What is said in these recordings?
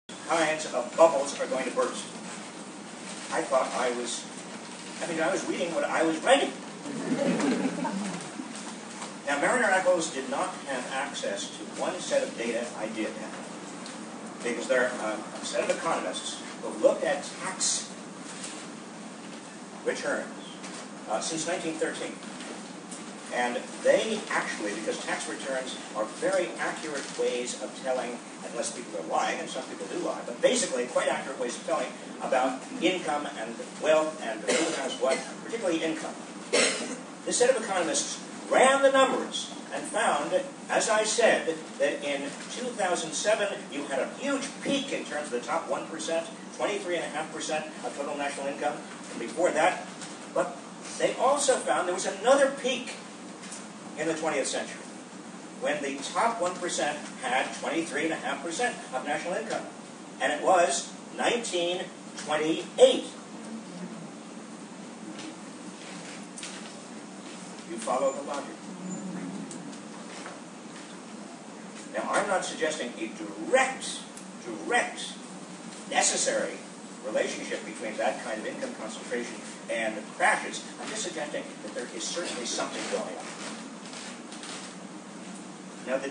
kinds of bubbles are going to burst. I thought I was reading what I was writing. Now, Mariner Eccles did not have access to one set of data I did have, because there are a set of economists who looked at tax returns since 1913. And they actually, because tax returns are very accurate ways of telling, unless people are lying, and some people do lie, but basically quite accurate ways of telling about income and wealth and who has what, particularly income. This set of economists ran the numbers and found, as I said, that in 2007 you had a huge peak in terms of the top 1%, 23.5% of total national income, and before that. But they also found there was another peak in the 20th century, when the top 1% had 23.5% of national income. And it was 1928. You follow the logic. Now, I'm not suggesting a direct, necessary relationship between that kind of income concentration and crashes. I'm just suggesting that there is certainly something going on. Now, the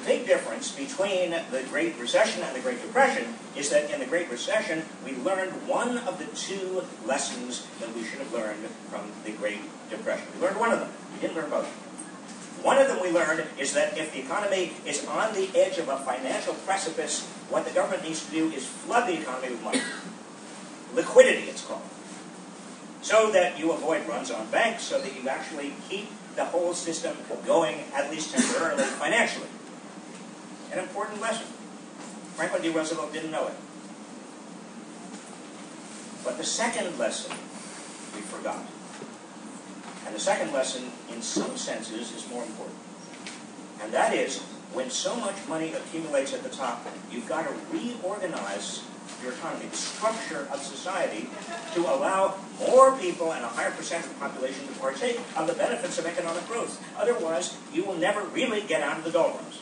big difference between the Great Recession and the Great Depression is that in the Great Recession, we learned one of the two lessons that we should have learned from the Great Depression. We learned one of them. We didn't learn both. One of them we learned is that if the economy is on the edge of a financial precipice, what the government needs to do is flood the economy with money. Liquidity, it's called. So that you avoid runs on banks, so that you actually keep the whole system going, at least temporarily, financially. An important lesson. Franklin D. Roosevelt didn't know it. But the second lesson we forgot. And the second lesson, in some senses, is more important. And that is, when so much money accumulates at the top, you've got to reorganize your economy, the structure of society, to allow more people and a higher percent of the population to partake of the benefits of economic growth. Otherwise, you will never really get out of the doldrums.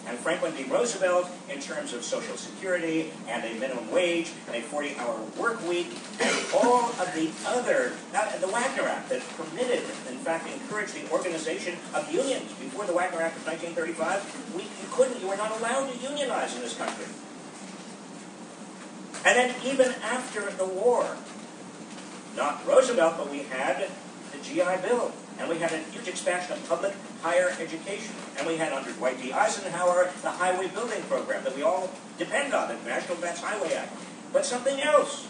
And Franklin D. Roosevelt, in terms of Social Security and a minimum wage and a 40-hour work week and all of the other, the Wagner Act that permitted, in fact, encouraged the organization of unions. Before the Wagner Act of 1935, you were not allowed to unionize in this country. And then even after the war, not Roosevelt, but we had the GI Bill, and we had a huge expansion of public higher education, and we had under Dwight D. Eisenhower the highway building program that we all depend on, the National Defense Highway Act. But something else,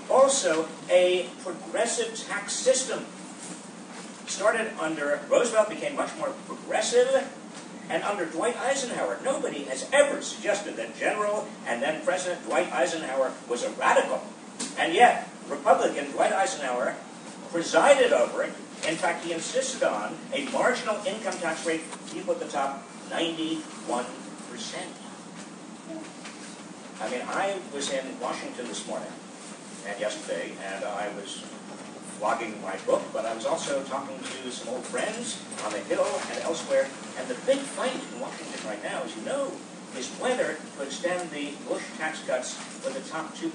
also a progressive tax system. Started under Roosevelt, became much more progressive. And under Dwight Eisenhower, nobody has ever suggested that General and then President Dwight Eisenhower was a radical. And yet, Republican Dwight Eisenhower presided over it. In fact, he insisted on a marginal income tax rate for people at the top, 91%. I mean, I was in Washington this morning and yesterday, and I was blogging my book, but I was also talking to some old friends on the Hill and elsewhere. And the big fight in Washington right now, as you know, is whether to extend the Bush tax cuts for the top 2%.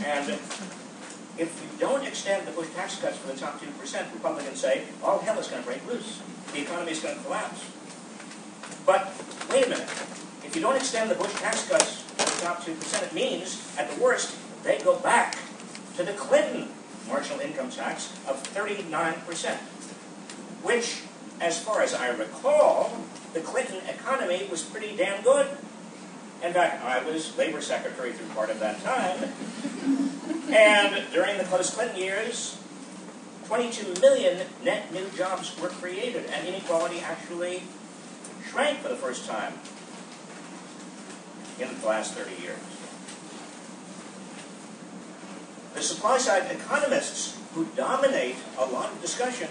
And if you don't extend the Bush tax cuts for the top 2%, Republicans say, all hell is going to break loose. The economy is going to collapse. But wait a minute. If you don't extend the Bush tax cuts for the top 2%, it means, at the worst, they go back to the Clinton marginal income tax of 39%, which, as far as I recall, the Clinton economy was pretty damn good. In fact, I was labor secretary through part of that time, and during the post-Clinton years, 22 million net new jobs were created, and inequality actually shrank for the first time in the last 30 years. The supply-side economists who dominate a lot of discussion,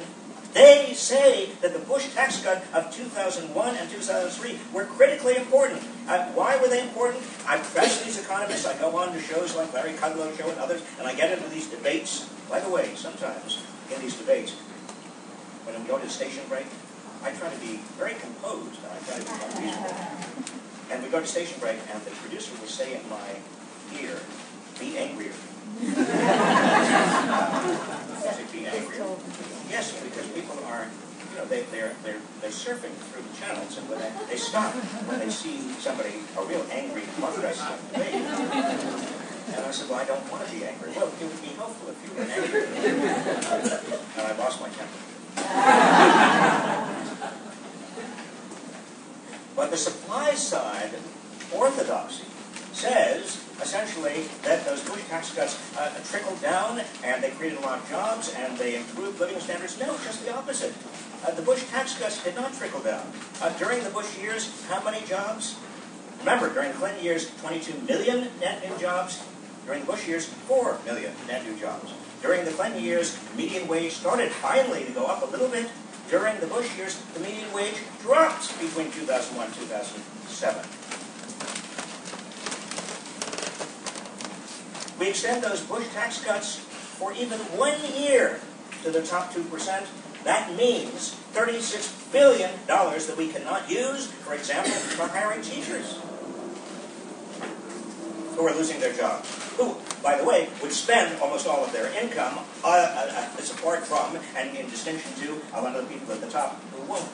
they say that the Bush tax cut of 2001 and 2003 were critically important. Why were they important? I press these economists, I go on to shows like Larry Kudlow's show and others, and I get into these debates. By the way, sometimes in these debates, when we go to the station break, I try to be very composed, and I try to be reasonable. And we go to station break, and the producer will say in my ear, "Be angrier." Be angrier. Yes, because people are, they're surfing through the channels, and when they stop when they see somebody, a real angry progress like me. And I said, "Well, I don't want to be angry." "Well, it would be helpful if you were angry." And I lost my temper. But the supply side orthodoxy says, essentially, that those Bush tax cuts trickled down, and they created a lot of jobs, and they improved living standards. No, just the opposite. The Bush tax cuts did not trickle down. During the Bush years, how many jobs? Remember, during the Clinton years, 22 million net new jobs. During the Bush years, 4 million net new jobs. During the Clinton years, the median wage started finally to go up a little bit. During the Bush years, the median wage dropped between 2001 and 2007. We extend those Bush tax cuts for even 1 year to the top 2%. That means $36 billion that we cannot use, for example, for hiring teachers who are losing their jobs, who, by the way, would spend almost all of their income as apart from, and in distinction to, a lot of the people at the top who won't.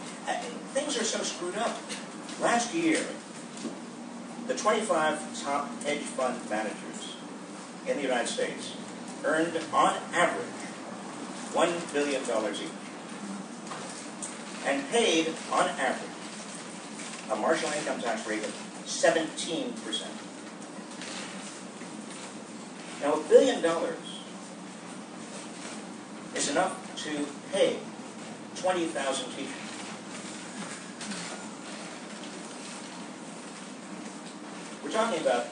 Things are so screwed up. Last year, the 25 top hedge fund managers in the United States earned, on average, $1 billion each, and paid, on average, a marginal income tax rate of 17%. Now, $1 billion is enough to pay 20,000 teachers. We're talking about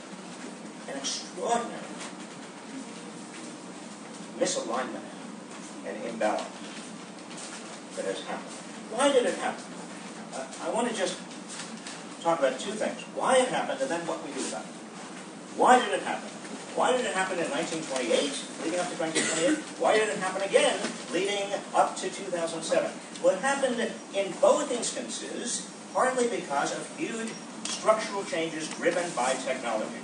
an extraordinary misalignment and imbalance that has happened. Why did it happen? I want to just talk about two things. Why it happened, and then what we do about it. Why did it happen? Why did it happen in 1928, leading up to 1928? Why did it happen again, leading up to 2007? Well, it happened in both instances, partly because of huge structural changes driven by technology.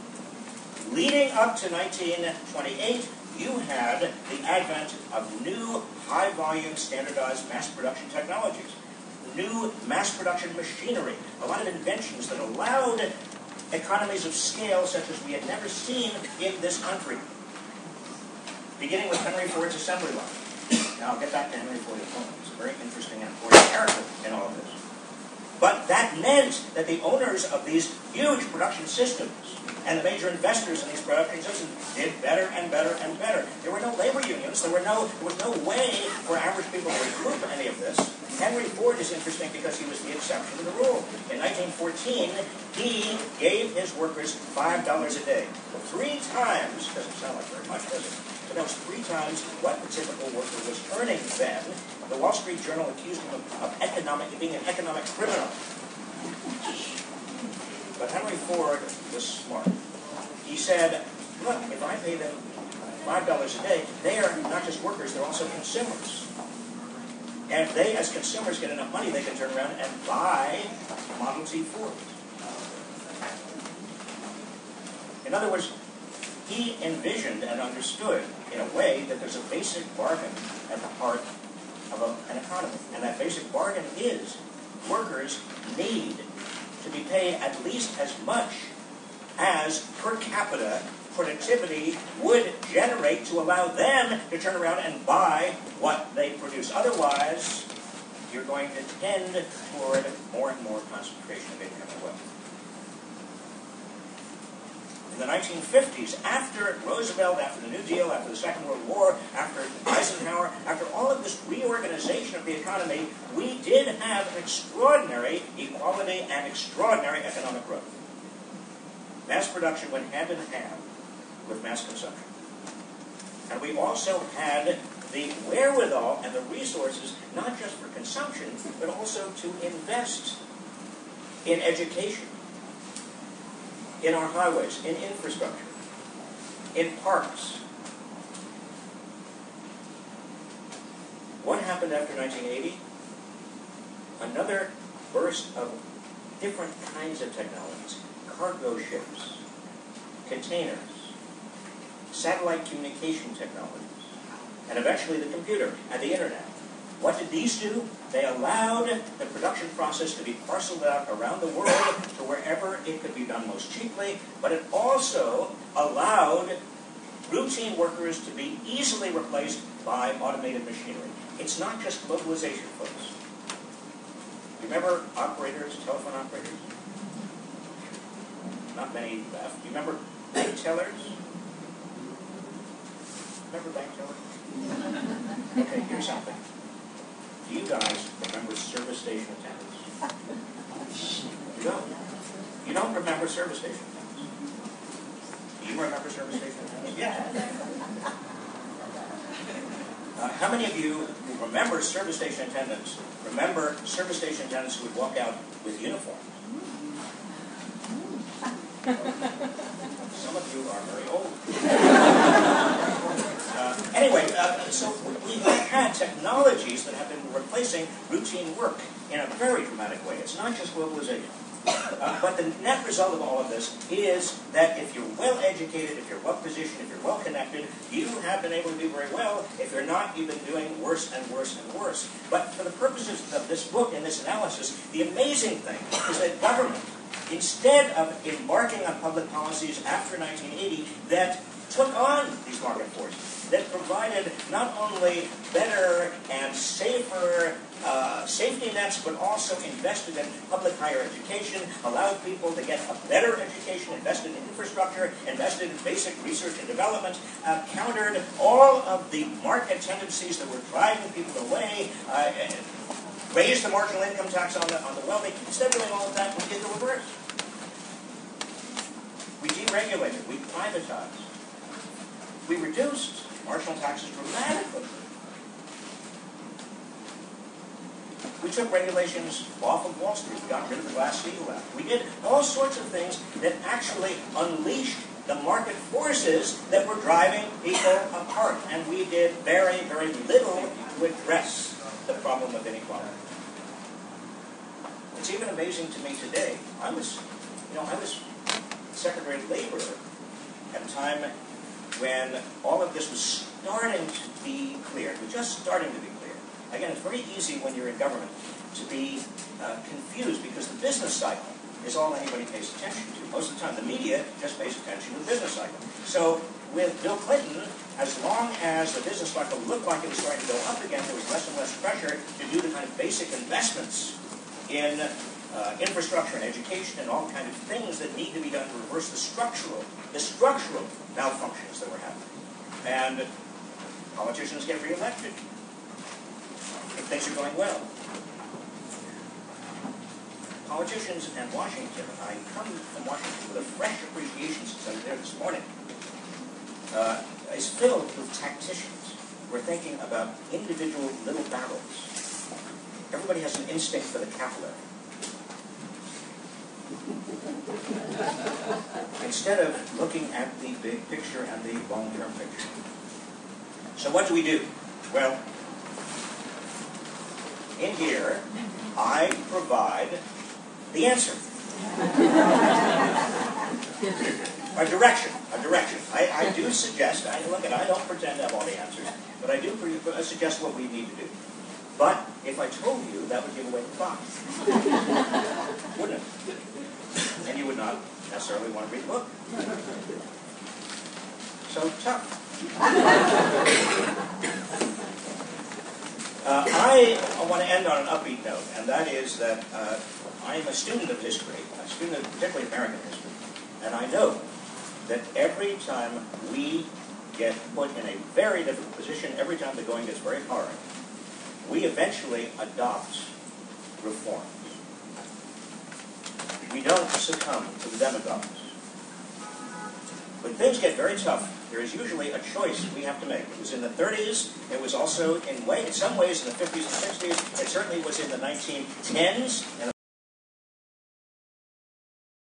Leading up to 1928, you had the advent of new high-volume, standardized mass production technologies, new mass production machinery, a lot of inventions that allowed economies of scale such as we had never seen in this country, beginning with Henry Ford's assembly line. Now, I'll get back to Henry Ford in a moment. He's a very interesting and important character in all of this. But that meant that the owners of these huge production systems and the major investors in these production systems did better and better and better. There were no labor unions. There was no way for average people to recoup any of this. Henry Ford is interesting because he was the exception to the rule. In 1914, he gave his workers $5 a day. Well, 3 times, doesn't sound like very much, does it? But that was 3 times what the typical worker was earning then. The Wall Street Journal accused him of being an economic criminal. But Henry Ford was smart. He said, look, if I pay them $5 a day, they are not just workers, they're also consumers. And if they, as consumers, get enough money, they can turn around and buy Model T Fords. In other words, he envisioned and understood, in a way, that there's a basic bargain at the heart of an economy. And that basic bargain is workers need to be paid at least as much as per capita productivity would generate to allow them to turn around and buy what they produce. Otherwise, you're going to tend toward more and more concentration of income and wealth. In the 1950s, after Roosevelt, after the New Deal, after the Second World War, after Eisenhower, after all of this reorganization of the economy, we did have extraordinary equality and extraordinary economic growth. Mass production went hand in hand with mass consumption. And we also had the wherewithal and the resources, not just for consumption, but also to invest in education, in our highways, in infrastructure, in parks. What happened after 1980? Another burst of different kinds of technologies. cargo ships, containers, satellite communication technologies, and eventually the computer and the internet. What did these do? They allowed the production process to be parceled out around the world to wherever it could be done most cheaply, but it also allowed routine workers to be easily replaced by automated machinery. It's not just globalization, folks. Remember operators, telephone operators? Not many left. Do you remember bank tellers? Remember bank tellers? Okay, here's something. Do you guys remember service station attendants? You don't? You don't remember service station attendants? Do you remember service station attendants? Yes. How many of you who remember service station attendants remember service station attendants who would walk out with uniforms? Some of you are very old. Anyway, so we've had technologies that have been replacing routine work in a very dramatic way. It's not just globalization. But the net result of all of this is that if you're well-educated, if you're well-positioned, if you're well-connected, you have been able to do very well. If you're not, you've been doing worse and worse and worse. But for the purposes of this book and this analysis, the amazing thing is that government, instead of embarking on public policies after 1980 that took on these market forces, that provided not only better and safer safety nets, but also invested in public higher education, allowed people to get a better education, invested in infrastructure, invested in basic research and development, countered all of the market tendencies that were driving people away, raised the marginal income tax on the wealthy. Instead of doing all of that, we did the reverse. We deregulated, we privatized. We reduced marginal taxes dramatically. We took regulations off of Wall Street. We got rid of the Glass-Steagall Act. We did all sorts of things that actually unleashed the market forces that were driving people apart. And we did very, very little to address the problem of inequality. It's even amazing to me today. I was Secretary of Labor at a time when all of this was starting to be clear. It was just starting to be clear. Again, it's very easy when you're in government to be confused because the business cycle is all anybody pays attention to. Most of the time, the media just pays attention to the business cycle. So with Bill Clinton, as long as the business cycle looked like it was starting to go up again, there was less and less pressure to do the kind of basic investments in infrastructure and education and all the kind of things that need to be done to reverse the structural malfunctions that were happening. And politicians get reelected if things are going well. Politicians and Washington, I come from Washington with a fresh appreciation since I was there this morning, is filled with tacticians. We're thinking about individual little battles. Everybody has an instinct for the capillary. Instead of looking at the big picture and the long-term picture. So what do we do? Well, in here, I provide the answer. A direction. I do suggest, I don't pretend to have all the answers, but I do suggest what we need to do. But if I told you, that would give away the plot. Wouldn't it? And you would not necessarily want to read the book. So, tough. I want to end on an upbeat note, and that is that I am a student of history, a student of particularly American history, and I know that every time we get put in a very difficult position, every time the going gets very hard, we eventually adopt reforms. We don't succumb to the demagogues. When things get very tough, there is usually a choice we have to make. It was in the 30s. It was also in some ways in the 50s and 60s. It certainly was in the 1910s.